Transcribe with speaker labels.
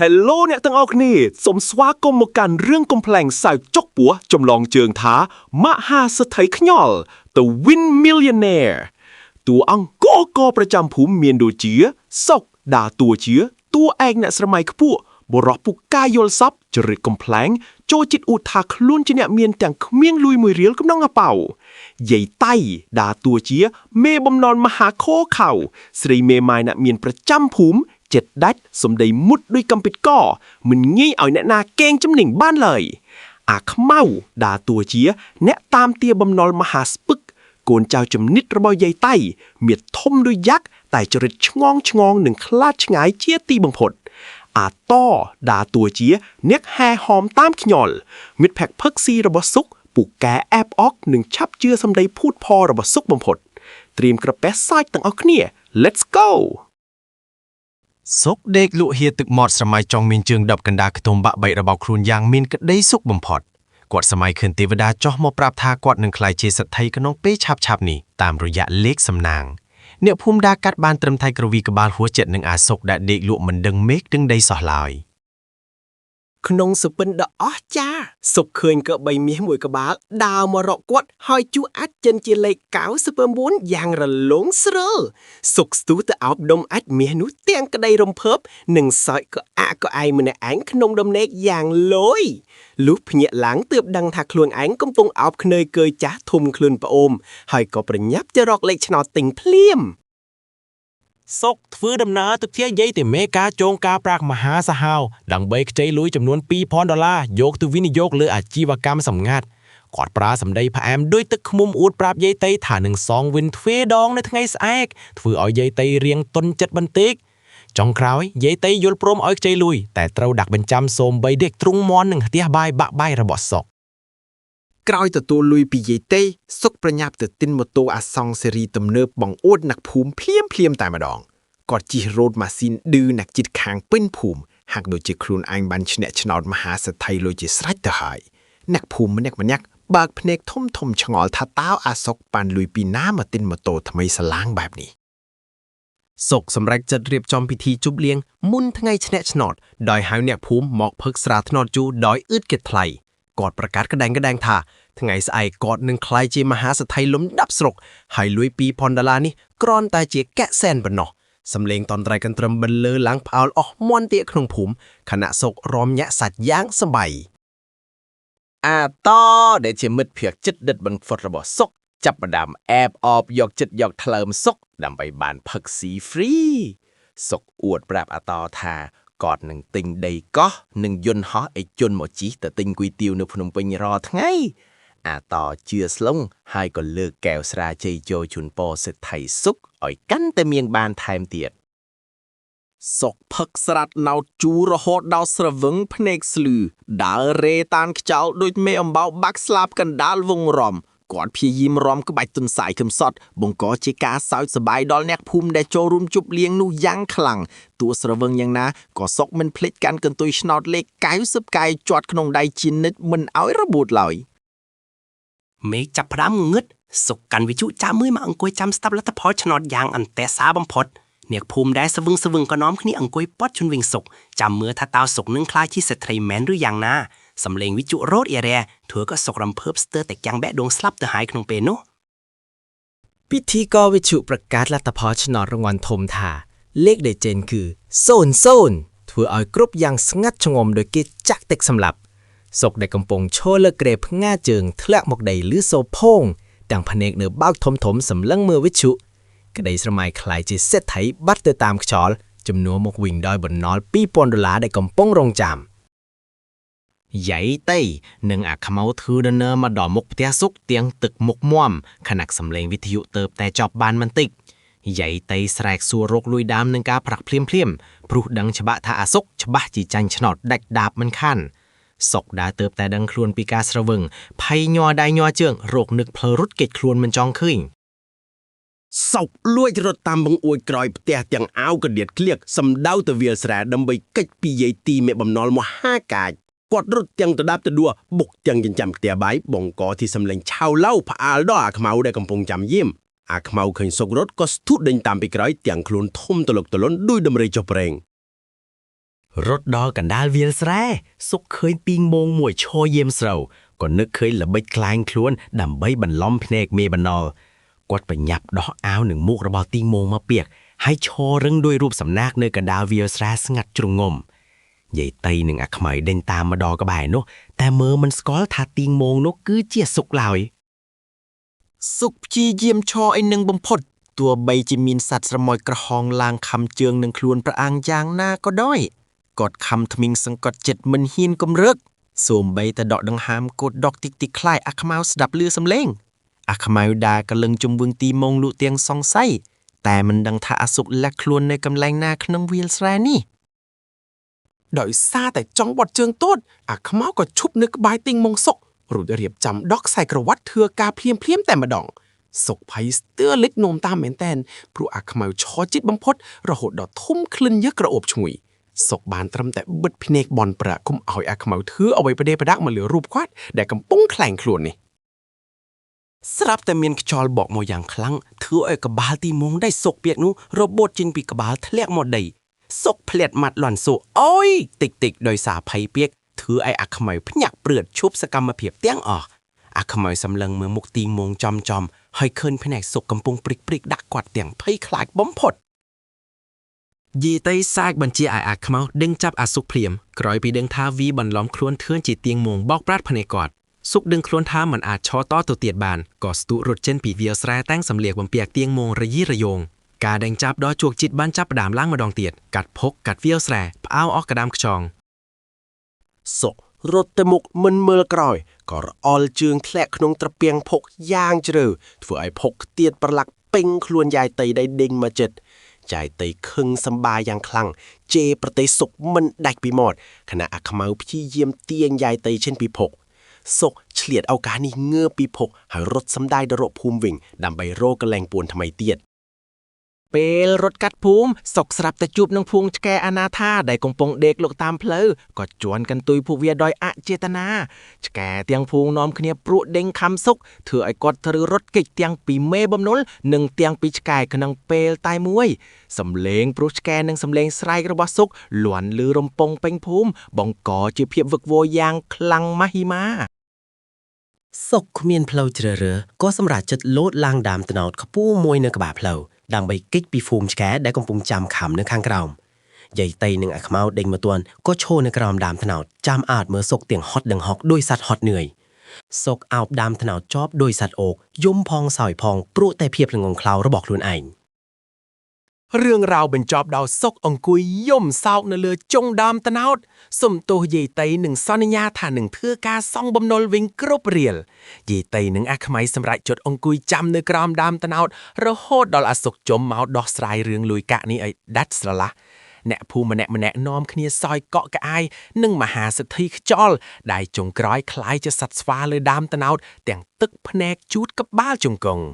Speaker 1: Hello អ្នកទាំងអស់គ្នាសូមស្វាគមន៍មកកាន់រឿងកំ pl ែងសៅចុកពោះចម្លងជើងថាមហាសេដ្ឋីខ្ញាល់ The Win Millionaire តួអង្គកប្រចាំភូមិមានដូចជាសុកដាតួជាតួឯកអ្នកស្រមៃខ្ពស់បរោះពូកាយល់សពចរិតកំ pl ែងចូលចិត្តអួតថាខ្លួនជាអ្នកមានទាំងគ្មានលុយមួយរៀលក្នុងអាប៉ៅយាយតៃដាតួជាមេបំណុលមហាខោខៅស្រីមេម៉ាយអ្នកមានប្រចាំភូមិចិត្តដាច់សំដីមុតដោយកំពិតកមិនងាយឲ្យអ្នកណាកេងចំណេញបានឡើយអាខ្មៅដាតួជាអ្នកតាមទាបំណុលមហាស្ពឹកកូនចៅជំនិតរបស់យាយតៃមានធំដូចយ៉ាក់តែចរិតឆ្ងងនិងខ្លាចឆ្ងាយជាទីបំផុតអាតដាតួជាអ្នកហែហោមតាមខ្ញាល់មិត្តភក្តិផឹកស៊ីរបស់សុកពូកែអែបអុកនិងឆាប់ជឿសំដីភូតផរបស់សុកបំផុតត្រៀមក្រពះសាច់ទាំងអស់គ្នា Let's go
Speaker 2: សុកដេកលក់ហៀទឹកមាត់ស្រមៃចង់មានជើងដប់កណ្ដាលខ្ទមបាក់បែករបស់ខ្លួនយ៉ាងមានក្តីសុខបំផុតគាត់សម័យឃើញទេវតាចោះមកប្រាប់ថាគាត់នឹងក្លាយជាសេដ្ឋីក្នុងពេលឆាប់នេះតាមរយៈលេខសំណាងអ្នកភូមិដាកាត់បានត្រឹមថៃក្រវីក្បាលហួសចិត្តនឹងអាសុកដែលដេកលក់មិនដឹងមេឃដឹងដីសោះឡើយ
Speaker 3: ក្នុងសុពិនដ៏អស្ចារ្យសុកឃើញក៏បីមាសមួយក្បាលដើរមករកគាត់ហើយជួអាចចិនជាលេខ99យ៉ាងរលោងស្រើលសុកស្ទុះទៅអោបដុំអាចមាសនោះទាំងក្តីរំភើបនិងសើចក៏អាក់ក៏ឯងម្នាក់ឯងក្នុងដំណេកយ៉ាងលយលុះភ្ញាក់ឡើងទើបដឹងថាខ្លួនឯងកំពុងអោបខ្នើយកើចាស់ធំខ្លួនប្អូនហើយក៏ប្រញាប់ទៅរកលេខឆ្នោតទិញភ្លាម
Speaker 4: សុកធ្វើដំណើរទៅផ្ទះយាយតែមេការចងការប្រាក់មហាសាហាវដើម្បីខ្ចីលុយចំនួន$2,000យកទៅវិនិយោគលើអាជីវកម្មសម្ងាត់គាត់ប្រើសម្ដីផ្អែមដោយទឹកឃ្មុំអួតប្រាប់យាយតៃថានឹងសងវិញទ្វេដងនៅថ្ងៃស្អែកធ្វើឲ្យយាយតៃរៀងទុនចិត្តបន្តិចចុងក្រោយយាយតៃយល់ព្រមឲ្យខ្ចីលុយតែត្រូវដាក់បញ្ចាំសូមបីដេកទ្រុងមន់នឹងផ្ទះបាយបាក់បាយរបស់សុក
Speaker 3: ក្រោយទទួលលុយពីយាយតៃសុកប្រញាប់ទៅទិញម៉ូតូអាសង់ស៊េរីទំនើបបង្អួតអ្នកភូមិភ្លាមតែម្ដងគាត់ជិះរ៉ូតម៉ាស៊ីនឌឺអ្នកជិតខាងពេញភូមិហាក់ដូចជាខ្លួនឯងបានឈ្នះឆ្នោតមហាសេដ្ឋីលុយជាស្រេចទៅហើយអ្នកភូមិម្នាក់បើកភ្នែកធំឆ្ងល់ថាតើអាសុកបានលុយពីណាមកទិញម៉ូតូថ្មីស្លាងបែបនេះសុកសម្រេចចិត្តរៀបចំពិធីជប់លៀងមុនថ្ងៃឈ្នះឆ្នោតដោយហៅអ្នកភូមិមកផឹកស្រាថ្នោតជូរដោយអឺតគិតថ្លៃគាត់ប្រកាសក្តែងថាថ្ងៃស្អែកគាត់នឹងក្លាយជាមហាសេដ្ឋីលំដាប់ស្រុកហើយលុយ$2,000នេះគ្រាន់តែជាកាក់សែនប៉ុណ្ណោះសំលេងតន្ត្រីកន្ទ្រឹមបន្លឺឡើងផ្អើលអស់មាន់ទាក្នុងភូមិខណៈសុករំញាក់សាច់យ៉ាងសប្បាយអាតដែលជាមិត្តភក្តិចិត្តដិតបន្ផុតរបស់សុកចាប់ផ្ដើមអែបអបយកចិត្តយកថ្លើមសុកដើម្បីបានផឹកស៊ីហ្វ្រីសុកអួតប្រាប់អាតថាគាត់នឹងទិញដីកោះនិងយន្តហោះឯជនមកជិះទៅទិញគុយទាវនៅភ្នំពេញរាល់ថ្ងៃអាតជឿស្លុងហើយក៏លើកកែវស្រាជ័យចូលជូនពរសេដ្ឋីសុកឲ្យកាន់តែមានបានថែមទៀតសុកផឹកស្រាត់ណោតជូររហូតដល់ស្រវឹងភ្នែកស្លឺដើររេតានខ្យល់ដូចមេអំបោបាក់ស្លាបកណ្ដាលវងរំគាត់ព្យាយាមរំក្បាច់ទុនសាយខឹមសត់បង្កជាការសើចសប្បាយដល់អ្នកភូមិដែលចូលរួមជប់លៀងនោះយ៉ាងខ្លាំងទោះស្រវឹងយ៉ាងណាក៏សុកមិនភ្លេចកាន់កន្ទុយឆ្នោតលេខ90កែជាប់ក្នុងដៃជានិច្ចមិនឲ្យរបូតឡើយ
Speaker 5: មេឃចាប់ផ្ដើមងឹតសុកកាន់វិជុចាំមើលមកអង្គុយចាំស្ដាប់លទ្ធផលឆ្នោតយ៉ាងអន្ទះសារបំផុតអ្នកភូមិដែលស្វឹងក៏នាំគ្នាអង្គុយព័ទ្ធជុំវិញសុកចាំមើលថាតើសុកនឹងក្លាយជាសេដ្ឋីមែនឬយ៉ាងណាសំលេងវិជុរ៉ូតអេរ៉ាធ្វើក៏សុករំភើបស្ទើរតែចាំងបែកដងស្លាប់ទៅហើយក្នុងពេលនោះ
Speaker 3: ពិធីករវិជុប្រកាសលទ្ធផលឆ្នោតរង្វាន់ធំថាលេខដែលចេញគឺ00ធ្វើឲ្យគ្រប់យ៉ាងស្ងាត់ឆ្ងំដោយគេចាក់ទឹកសម្លាប់សុកដែលកំពុងឈរលើក្រែផ្ងាជើងធ្លាក់មកដីលឺសូផងទាំងភ្នែកនៅបើកធំសម្លឹងមើលវិជុក្តីស្រមៃខ្លាយជាសេដ្ឋីបាត់ទៅតាមខ្យល់ជំនួសមកវិញដោយបំណុល$2,000ដែលកំពុងរងចាំយាយតៃនិងអាខ្មៅធ្វើដំណើរមកដល់មុខផ្ទះសុកទាំងទឹកមុខមាំខណៈសំឡេងវិទ្យុទៅតែចប់បានបន្តិចយាយតៃស្រែកសួររកលួយដើមនឹងការប្រាក់ភ្លាមព្រោះដឹងច្បាស់ថាអាសុកច្បាស់ជាចាញ់ឆ្នោតដាច់ដាបមិនខានសុកដើរទៅតែដឹងខ្លួនពីការស្រវឹងភ័យញ័រដៃញ័រជើងរោគនឹកផ្លូវរត់គេចខ្លួនមិនចង់ឃើញសុកលួចរត់តាមបង្អួចក្រោយផ្ទះទាំងអាវកដៀតក្លៀកសម្ដៅទៅវាលស្រែដើម្បីកិច្ចពីយាយទីមេបំណុលមហាកាចគាត់រត់ទាំងទៅដាប់ទៅដួបុកទាំងចិញ្ចាំផ្ទះបាយបង្កទីសំឡេងឆៅឡៅផ្អើលដល់អាខ្មៅដែលកំពុងចាំយាមអាខ្មៅឃើញសុករត់ក៏ស្ទុះដេញតាមពីក្រោយទាំងខ្លួនធំទលុកទលន់ដោយដំរីចុះប្រេង
Speaker 5: រត់ដល់កណ្ដាលវាលស្រែសុកឃើញទីងមងមួយឈរយាមស្រូវក៏នឹកឃើញល្បិចខ្លែងខ្លួនដើម្បីបន្លំភ្នែកមេបណ្ណុលគាត់ប្រញាប់ដោះអាវនឹងមុខរបស់ទីងមងមកពាកហើយឈររឹងដោយរូបសំណាកនៅកណ្ដាលវាលស្រែស្ងាត់ជ្រងំយាយតៃនិងអាខ្មៅដេញតាមមកដល់ក្បែរនោះតែមើលមិនស្គាល់ថាទីងមងនោះគឺជាសុកឡើយ
Speaker 3: សុកព្យាយាមឈរឲ្យនឹងបំផុតទោះបីជាមានសត្វស្រមោចក្រហងឡើងខំជើងនឹងខ្លួនប្រអាងយ៉ាងណាក៏ដោយគាត់ខំថ្មីងសង្កត់ចិត្តមិនហ៊ានគំរើកសូម្បីតែដកដង្ហើមកូតដកតិចតិចខ្លាយអាខ្មៅស្ដាប់លឺសំឡេងអាខ្មៅដើរកលឹងជំវឹងទីម៉ងលក់ទាំងសង្ស័យតែមិនដឹងថាអាសុកលាក់ខ្លួននៅកន្លែងណាក្នុងវាលស្រែនេះដោយសារតែចង់បត់ជើងតូចអាខ្មៅក៏ឈប់នៅក្បែរទីងម៉ងសុករួចរៀបចំដកខ្សែក្រវ៉ាត់ធ្វើការភ្លាមតែម្ដងសុកភ័យស្ទើរលិចនោមតាមមែនតែនព្រោះអាខ្មៅឈរជិតបំផុតរហូតដល់ធំក្លិនញើសក្រអូបឈ្ងុយសុកបានត្រឹមតែបិទភ្នែកបន់ប្រាក់គុំឲ្យអាខ្មៅធ្វើអ្វីប្រដេប្រដាក់មកលើរូបគាត់ដែលកំពុងខ្លែងខ្លួននេះស្រាប់តែមានខ្យល់បក់មកយ៉ាងខ្លាំងធ្វើឲ្យក្បាលទីមុងได้សុកពាកនោះរបូតចេញពីក្បាលធ្លាក់មកដីសុកផ្លាត់មាត់លាន់សួរអូយតិចដោយសារភ័យពាកធ្វើឲ្យអាខ្មៅភ្ញាក់ព្រឿតឈប់សកម្មភាពទាំងអស់អាខ្មៅសម្លឹងមើលមុខទីមុងចំហើយឃើញភ្នែកសុកកំពុងព្រិចដាក់គាត់ទាំងភ័យខ្លាចបំផុតយីតៃសាកបញ្ជាឲ្យអាខ្មៅដេញចាប់អាសុកភ្លាមក្រោយពីដឹងថាវីបន្លំខ្លួនធឿនជាទៀងមុងបោកប្រាត់ភ្នែកគាត់សុកដឹងខ្លួនថាមិនអាចឈរតទៅទៀតបានក៏ស្ទុះរត់ចេញពីវាលស្រែតាំងសម្លៀកបំពាក់ទៀងមុងរយីរយងការដេញចាប់ដល់ជួកជីតបានចាប់ផ្ដើមឡើងម្ដងទៀតកាត់ភុកកាត់វាលស្រែផ្អើអស់ក្តាមខ្យងសុករត់ទៅមុខមិនមើលក្រោយក៏រអល់ជើងធ្លាក់ក្នុងត្រពាំងភុកយ៉ាងជ្រៅធ្វើឲ្យភុកទៀតប្រឡាក់ពេញខ្លួនយាយតៃដែលដេញមកចិត្តយាយតៃខឹងសម្បាយ៉ាងខ្លាំងជេរប្រទេសសុកមិនដាច់ពីមាត់ខណៈអាខ្មៅព្យាយាមទាញយាយតៃចេញពីភុកសុកឆ្លៀតឱកាសនេះងើបពីភុកហើយរត់សម្ដាយទៅរកភូមិវិញដើម្បីរកកលែងពួនថ្មីទៀតពេលរត់កាត់ភូមិសុកស្រាប់តែជួបនឹងភួងឆ្កែអនាថាដែលកំពុងដេកលុកតាមផ្លូវក៏ជន់កន្ទុយពួកវាដោយអចេតនាឆ្កែទាំងភួងនាំគ្នាព្រួដេញខំសុកធ្វើឲ្យគាត់ត្រូវរត់គេចទាំងពីមេបំណុលនិងទាំងពីឆ្កែក្នុងពេលតែមួយសំឡេងព្រោះឆ្កែនិងសំឡេងស្រែករបស់សុកលាន់ឮរំពងពេញភូមិបង្កជាភាពវឹកវរយ៉ាងខ្លាំងមហិមាសុកគ្មានផ្លូវជ្រើសរើសក៏សម្រេចចិត្តលោតឡើងដើមត្នោតខ្ពស់មួយនៅក្បែរផ្លូវដើម្បីគេចពីហ្វូមឆ្កែដែលកំពុងចាំខំនៅខាងក្រោមយាយតៃនិងអាខ្មៅដេញមកទាន់ក៏ឈរនៅក្រោមដើមត្នោតចាំអាតមើលសុកទាំងហត់ដឹងហុកដោយសត្វហត់នឿយសុកអោបដើមត្នោតជាប់ដោយសត្វអូកយំផងសោយផងព្រោះតែភាពល្ងងខ្លៅរបស់ខ្លួនឯងរឿងរ៉ាវបញ្ចប់ដោយសុកអង្គុយយំសោកនៅលើចុងដើមត្នោតសុំទោសយាយតៃនិងសន្យាថានឹងធ្វើការសងបំណុលវិញគ្រប់រៀលយាយតៃនិងអាខ្មៅសម្រេចជត់អង្គុយចាំនៅក្រោមដើមត្នោតរហូតដល់អាសុកចុំមកដោះស្រាយរឿងលួយកាក់នេះឲ្យដាច់ស្រឡះអ្នកភូមិម្នាក់នាំគ្នាសោយកក់ក្អាយនិងមហាសិទ្ធិខ្យល់ដែលចុងក្រោយคล้ายជាសត្វស្វាលើដើមត្នោតទាំងទឹកភ្នែកជូតក្បាលជង្គង់